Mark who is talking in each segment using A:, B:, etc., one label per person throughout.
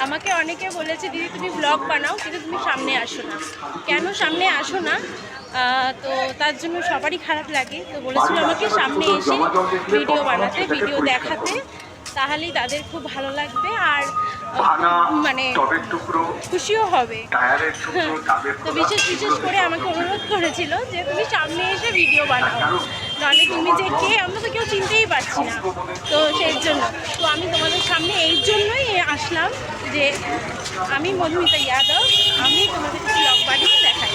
A: আমাকে অনেকে বলেছে দিদি তুমি ব্লগ বানাও কিন্তু তুমি সামনে আসো না, কেন সামনে আসো না? তো তার জন্য সবারই খারাপ লাগে। তো বলেছিল আমাকে সামনে এসে ভিডিও বানাতে, ভিডিও দেখাতে, তাহলেই তাদের খুব ভালো লাগবে আর মানে খুশিও হবে। তো বিশেষ করে আমাকে অনুরোধ করেছিল যে তুমি সামনে এসে ভিডিও বানাও, নাহলে তুমি যে কে আমরা তো কেউ চিনতেই পারছি না। তো সেই জন্য তো আমি তোমাদের সামনে এই জন্যই আসলাম যে আমি মধুমিতা যাদব, আমি তোমাদেরকে ব্লগ বানিয়ে দেখাই।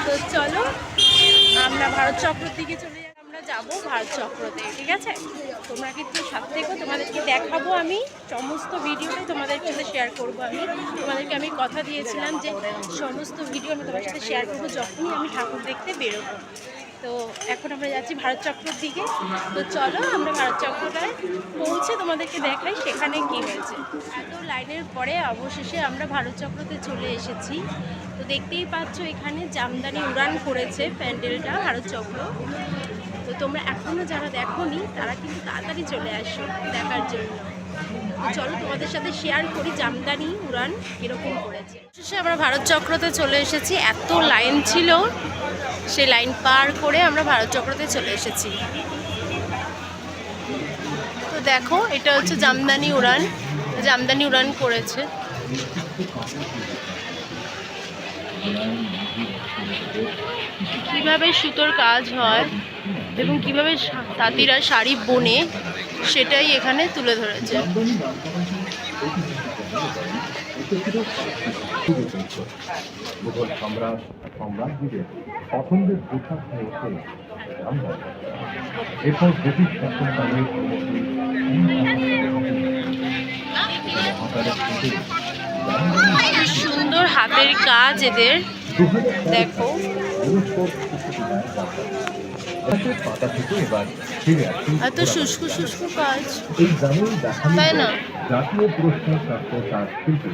A: তো চলো আমরা ভারত চক্রের দিকে চলে যাই, আমরা যাবো ভারত চক্রতে, ঠিক আছে? তোমরা কিন্তু সাথে থেকো, তোমাদেরকে দেখাবো, আমি সমস্ত ভিডিওটাই তোমাদের সাথে শেয়ার করবো। তোমাদেরকে আমি কথা দিয়েছিলাম যে সমস্ত ভিডিও আমি তোমার সাথে শেয়ার করবো যখনই আমি ঠাকুর দেখতে বেরোবো। তো এখন আমরা যাচ্ছি ভারত চক্রের দিকে। তো চলো আমরা ভারত চক্রটায় পৌঁছে তোমাদেরকে দেখাই সেখানে কী হয়েছে। এত লাইনের পরে অবশেষে আমরা ভারত চক্রতে চলে এসেছি। তো দেখতেই পাচ্ছ এখানে জামদানি উড়ান করেছে প্যান্ডেলটা ভারত চক্র। তো তোমরা এখনও যারা দেখোনি তারা কিন্তু তাড়াতাড়ি চলে আসো দেখার জন্য। তো চলো তোমাদের সাথে শেয়ার করি জামদানি উড়ান কীরকম করেছে। শেষে আমরা ভারত চক্রতে চলে এসেছি, এত লাইন ছিল, সেই লাইন পার করে আমরা ভারত চক্রতে চলে এসেছি। তো দেখো এটা হচ্ছে জামদানি উড়ান করেছে। কিভাবে সুতোর কাজ হয় এবং কিভাবে তাঁতিরা শাড়ি বোনে সেটাই এখানে তুলে ধরেছে। সুন্দর হাতের কাজ এদের, দেখো এত শুষ্ক কাজ, তাই না? জাতীয় পুরস্কার প্রাপ্ত তার শিল্পী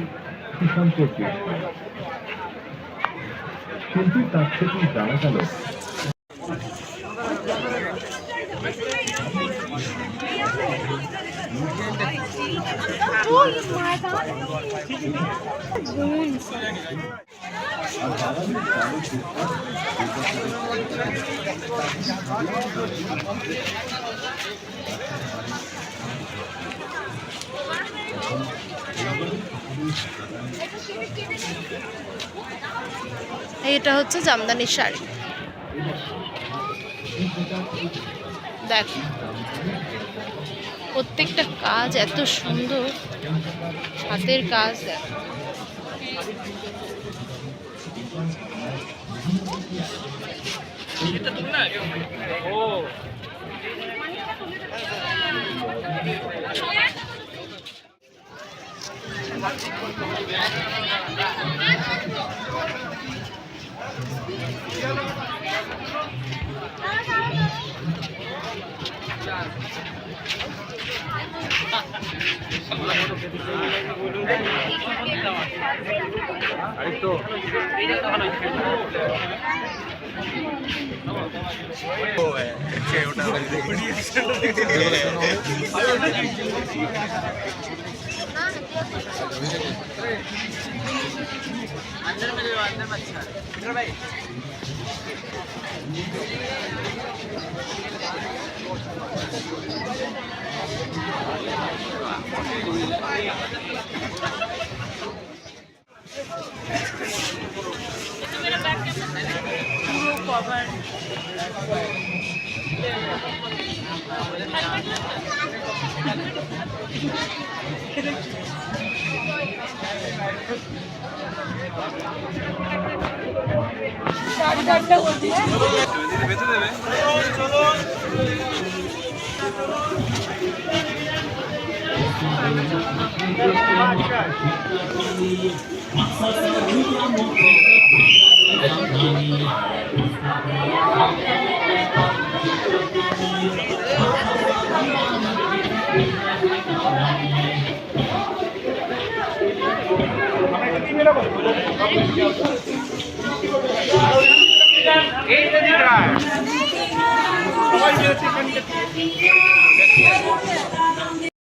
A: সুশান্ত শিল্পীর কাছ থেকে জানা গেল এটা হচ্ছে জামদানির শাড়ি, দেখো প্রত্যেকটা কাজ এত সুন্দর, হাতের কাজ দেখো। পুরো কভার বেঁচে দেবে। সবাই